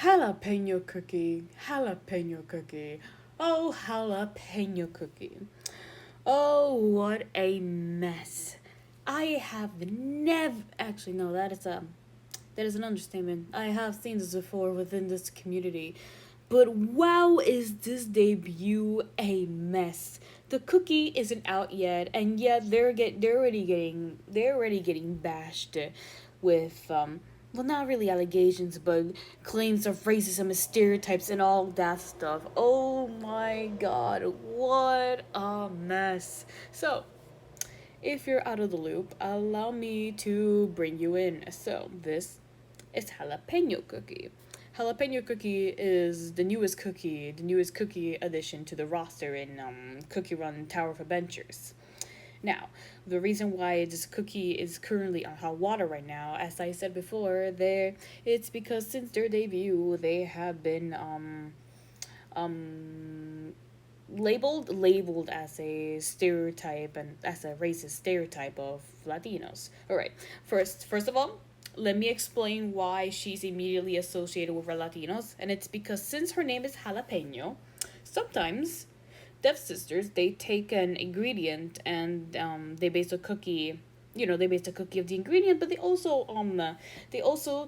Jalapeno cookie, jalapeno cookie, oh jalapeno cookie. Oh, what a mess. I have never actually no, that is an understatement. I have seen this before within this community. But wow, is this debut a mess? The cookie isn't out yet, and yet they're already getting bashed with well, not really allegations, but claims of racism and stereotypes and all that stuff. Oh my god, what a mess. So, if you're out of the loop, allow me to bring you in. So, this is Jalapeno Cookie. Jalapeno Cookie is the newest cookie addition to the roster in Cookie Run Tower of Adventures. Now, the reason why this cookie is currently on hot water right now, as I said before, it's because since their debut, they have been um labeled as a stereotype and as a racist stereotype of Latinos. All right. First of all, let me explain why she's immediately associated with Latinos, and it's because since her name is Jalapeño, sometimes deaf sisters they take an ingredient and they base a cookie. They base the cookie of the ingredient, but they also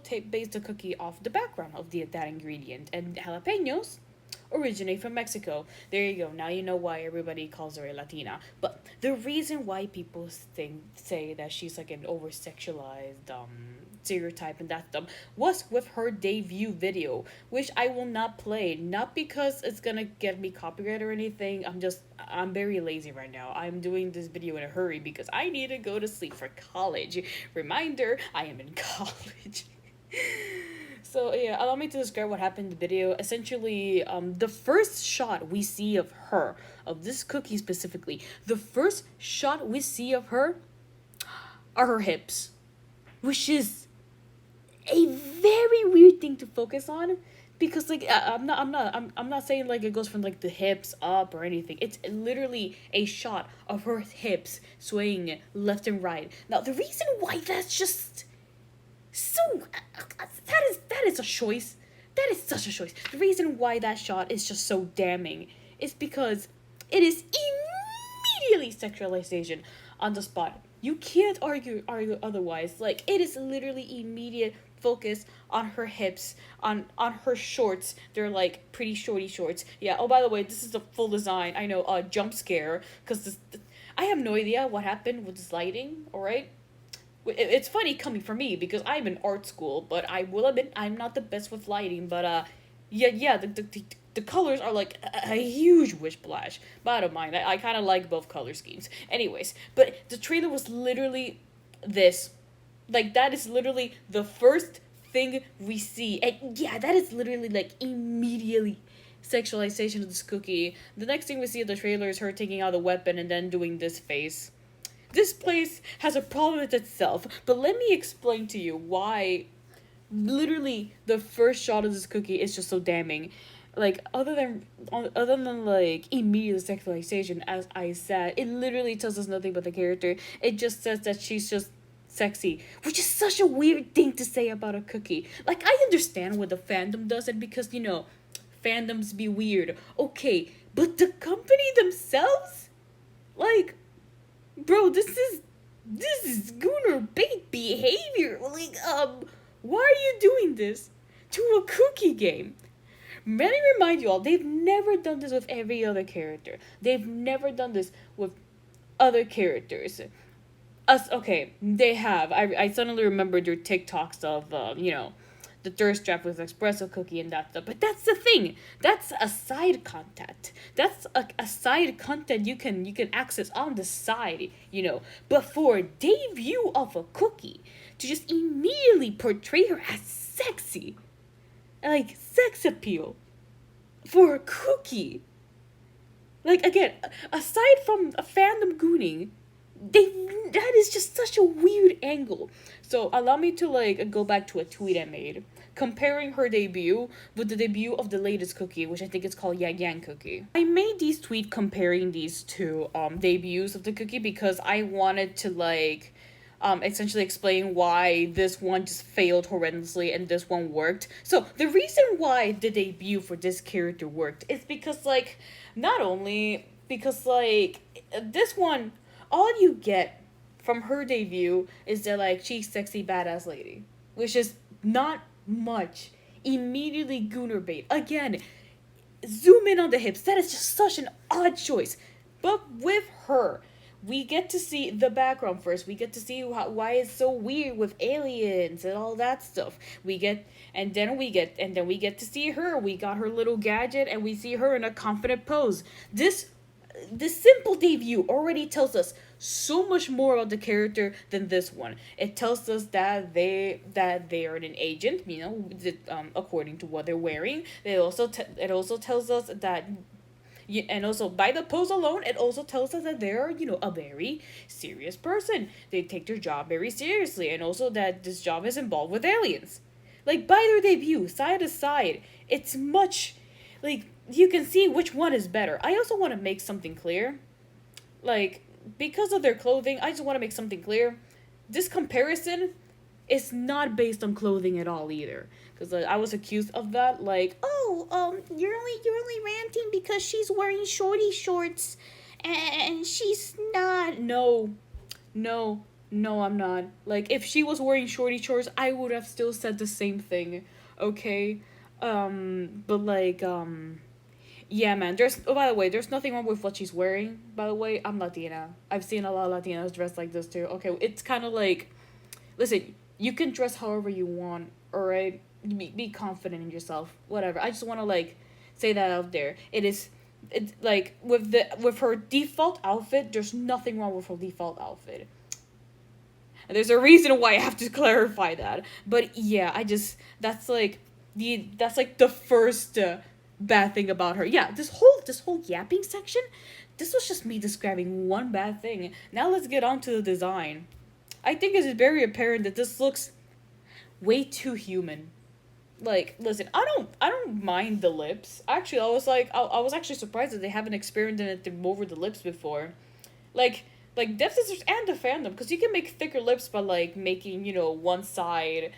take base the cookie off the background of that ingredient. And jalapenos originate from Mexico. There you go. Now you know why everybody calls her a Latina. But the reason why people say that she's like an over sexualized stereotype and that stuff was with her debut video, which I will not play. Not because it's gonna get me copyright or anything. I'm very lazy right now. I'm doing this video in a hurry because I need to go to sleep for college. Reminder, I am in college. So yeah, allow me to describe what happened in the video. Essentially, the first shot we see of her, of this cookie specifically, the first shot we see of her are her hips, which is a very weird thing to focus on, because like I'm not saying like it goes from like the hips up or anything. It's literally a shot of her hips swaying left and right. Now the reason why that's just so that is a choice. That is such a choice. The reason why that shot is just so damning is because it is immediately sexualization on the spot. You can't argue otherwise. Like it is literally immediate focus on her hips, on her shorts. They're like pretty shorty shorts. Yeah. Oh, by the way, this is the full design. I know. Jump scare because I have no idea what happened with this lighting. All right, it's funny coming from me because I'm in art school, but I will admit I'm not the best with lighting. But yeah, the colors are like a huge wish splash. But I don't mind. I kind of like both color schemes. Anyways, but the trailer was literally this. Like that is literally the first thing we see, and yeah, that is literally like immediately sexualization of this cookie. The next thing we see in the trailer is her taking out a weapon and then doing this face. This place has a problem with itself, but let me explain to you why literally the first shot of this cookie is just so damning. Like other than like immediate sexualization, as I said, it literally tells us nothing about the character. It just says that she's just sexy, which is such a weird thing to say about a cookie. Like I understand when the fandom does it because fandoms be weird. Okay, but the company themselves, like, bro, this is gooner bait behavior. Like, why are you doing this to a cookie game? Let me remind you all, they've never done this with every other character. They've never done this with other characters. Okay, they have. I suddenly remembered your TikToks of, the thirst trap with espresso cookie and that stuff. But that's the thing. That's a side content. That's a side content you can access on the side, But for a debut of a cookie, to just immediately portray her as sexy, like sex appeal, for a cookie. Like again, aside from a fandom gooning, they that is just such a weird angle. So allow me to like go back to a tweet I made comparing her debut with the debut of the latest cookie, which I think is called Yang Yang Cookie. I made these tweet comparing these two debuts of the cookie because I wanted to like essentially explain why this one just failed horrendously and this one worked. So the reason why the debut for this character worked is because like not only because like this one, all you get from her debut is that like she's sexy badass lady, which is not much. Immediately gooner bait again. Zoom in on the hips. That is just such an odd choice. But with her, we get to see the background first. We get to see why it's so weird with aliens and all that stuff. And then we get to see her. We got her little gadget, and we see her in a confident pose. This simple debut already tells us so much more about the character than this one. It tells us that they are an agent, according to what they're wearing. It also tells us that, and also by the pose alone, it also tells us that they're a very serious person. They take their job very seriously, and also that this job is involved with aliens. Like by their debut, side to side, it's much like you can see which one is better. I also want to make something clear. Like, because of their clothing, I just want to make something clear. This comparison is not based on clothing at all either. Because I was accused of that. Like, oh, you're only ranting because she's wearing shorty shorts, and she's not. No, no, no, I'm not. Like, if she was wearing shorty shorts, I would have still said the same thing. Okay, but like, yeah, man. Oh, by the way, there's nothing wrong with what she's wearing. By the way, I'm Latina. I've seen a lot of Latinas dressed like this too. Okay, it's kind of like, listen, you can dress however you want. All right, be confident in yourself. Whatever. I just want to like say that out there. It's like with her default outfit. There's nothing wrong with her default outfit. And there's a reason why I have to clarify that. But yeah, that's like the first. Bad thing about her. Yeah, this whole yapping section, this was just me describing one bad thing. Now let's get on to the design. I think it is very apparent that this looks way too human. Like, listen, I don't mind the lips. Actually, I was actually surprised that they haven't experimented over the lips before. Like Death Sisters and the fandom, because you can make thicker lips by like making one side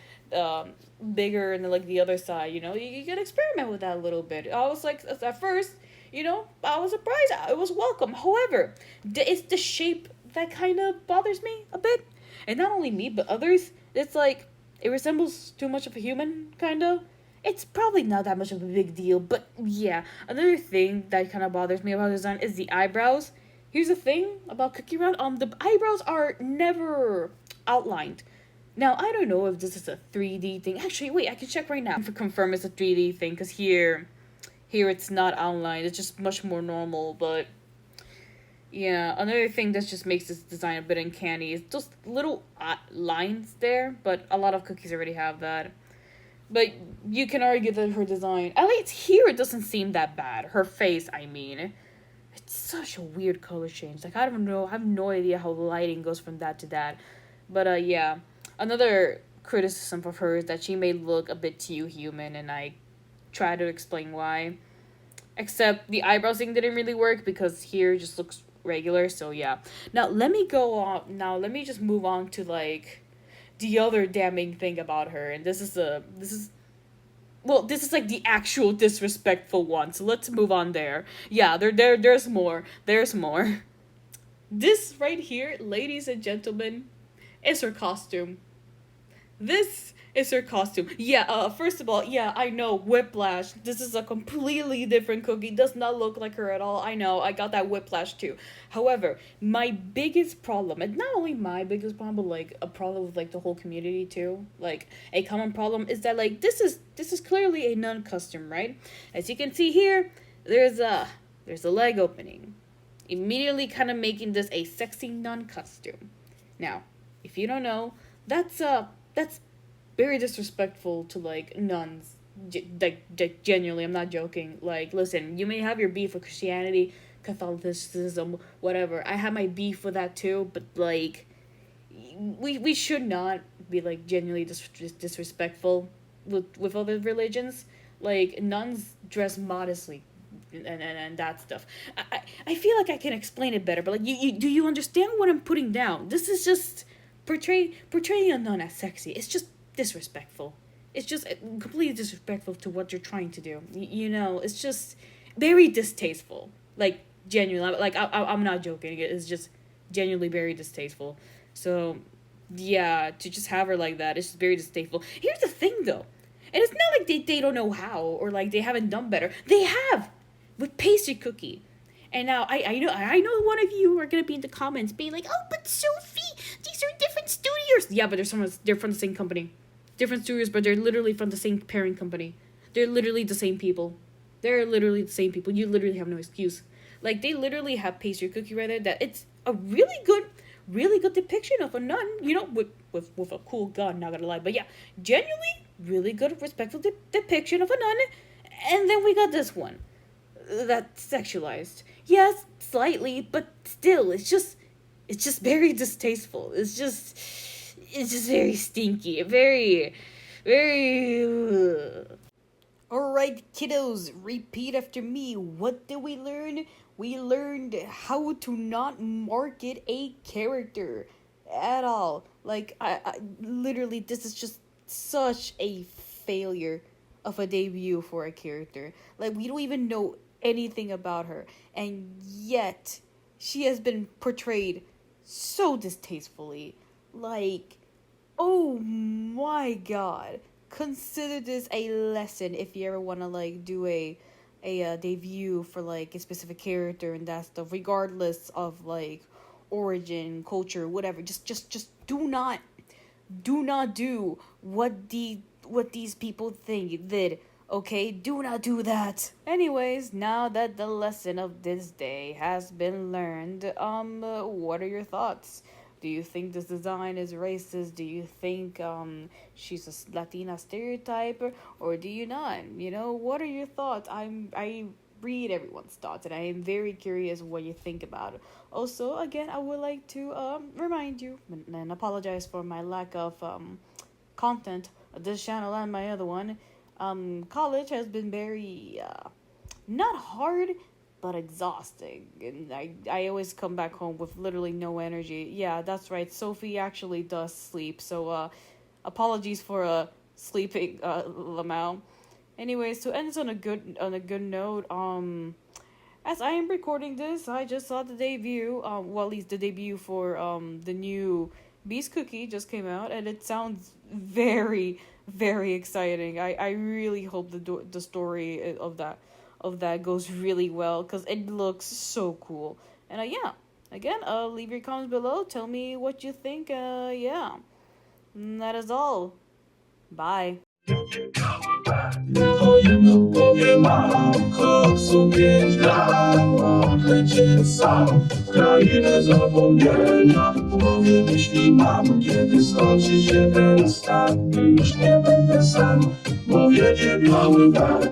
bigger and then like the other side. You can experiment with that a little bit. I was like at first, I was surprised. It was welcome. However, it's the shape that kind of bothers me a bit, and not only me but others. It's like it resembles too much of a human, kind of. It's probably not that much of a big deal, but yeah. Another thing that kind of bothers me about the design is the eyebrows. Here's the thing about Cookie Run. The eyebrows are never outlined. Now, I don't know if this is a 3D thing. Actually, wait, I can check right now to confirm it's a 3D thing, because here it's not outlined. It's just much more normal, but yeah, another thing that just makes this design a bit uncanny is those little lines there, but a lot of cookies already have that. But you can argue that her design, at least here, it doesn't seem that bad. Her face, I mean. It's such a weird color change. Like, I don't know. I have no idea how the lighting goes from that to that. But, yeah. Another criticism of her is that she may look a bit too human, and I try to explain why. Except the eyebrows thing didn't really work, because here just looks regular, so yeah. Now, let me go on. Now, let me just move on to, like, the other damning thing about her. And this is like the actual disrespectful one. So let's move on there. Yeah, there's more. There's more. This right here, ladies and gentlemen, is her costume. This is her costume. Yeah, first of all, yeah, I know, whiplash. This is a completely different cookie. Does not look like her at all. I know, I got that whiplash too. However, my biggest problem, and not only my biggest problem, but like a problem with like the whole community too, like a common problem, is that like this is clearly a non-custom, right? As you can see here, there's a leg opening, immediately kind of making this a sexy non-custom. Now, if you don't know, that's very disrespectful to like nuns. Genuinely, I'm not joking. Like, listen, you may have your beef with Christianity, Catholicism, whatever. I have my beef with that too, but like, we should not be like genuinely disrespectful with other religions. Like, nuns dress modestly, and that stuff. I feel like I can explain it better, but like, you do you understand what I'm putting down? This is just portraying a nun as sexy. It's just disrespectful. It's just completely disrespectful to what you're trying to do. You know, it's just very distasteful. Like genuinely, like I'm not joking. It's just genuinely very distasteful. So yeah, to just have her like that, it's just very distasteful. Here's the thing though, and it's not like they don't know how or like they haven't done better. They have with Pastry Cookie. And now I know one of you are gonna be in the comments being like, oh, but Sophie, these are different studios. Yeah, but they're from the same company, different studios, but they're literally from the same parent company. They're literally the same people. They're literally the same people. You literally have no excuse. Like they literally have Pastry Cookie right there. That it's a really good depiction of a nun. You know, with a cool gun. Not gonna lie, but yeah, genuinely really good, respectful depiction of a nun. And then we got this one that's sexualized. Yes, slightly, but still, it's just very distasteful. It's just very stinky, very. All right, kiddos, repeat after me. What did we learn? We learned how to not market a character at all. Like I literally, this is just such a failure of a debut for a character. Like we don't even know anything about her, and yet she has been portrayed so distastefully. Like, oh my god. Consider this a lesson if you ever want to like do a debut for like a specific character and that stuff, regardless of like origin, culture, whatever. Just do not do what these people think did. Okay, do not do that. Anyways, now that the lesson of this day has been learned, what are your thoughts? Do you think this design is racist? Do you think she's a Latina stereotype, or do you not? You know, what are your thoughts? I read everyone's thoughts, and I am very curious what you think about it. Also, again, I would like to remind you and apologize for my lack of content of this channel and my other one. College has been very not hard but exhausting, and I always come back home with literally no energy. Yeah, that's right, Sophie actually does sleep, so apologies for sleeping Lamau. Anyways, to end this on a good note, as I am recording this, I just saw the debut, well, at least the debut for the new Beast Cookie just came out, and it sounds very, very exciting. I really hope the story of that goes really well, because it looks so cool. And yeah, again, leave your comments below. Tell me what you think. Yeah, and that is all. Bye. Stoimy w głowie mam krok sobie grałam, lecieć sam w krainę zapomnienia. W głowie myśli mam, kiedy skończy się ten stan, już nie będę sam, bo wiedzie mały dar.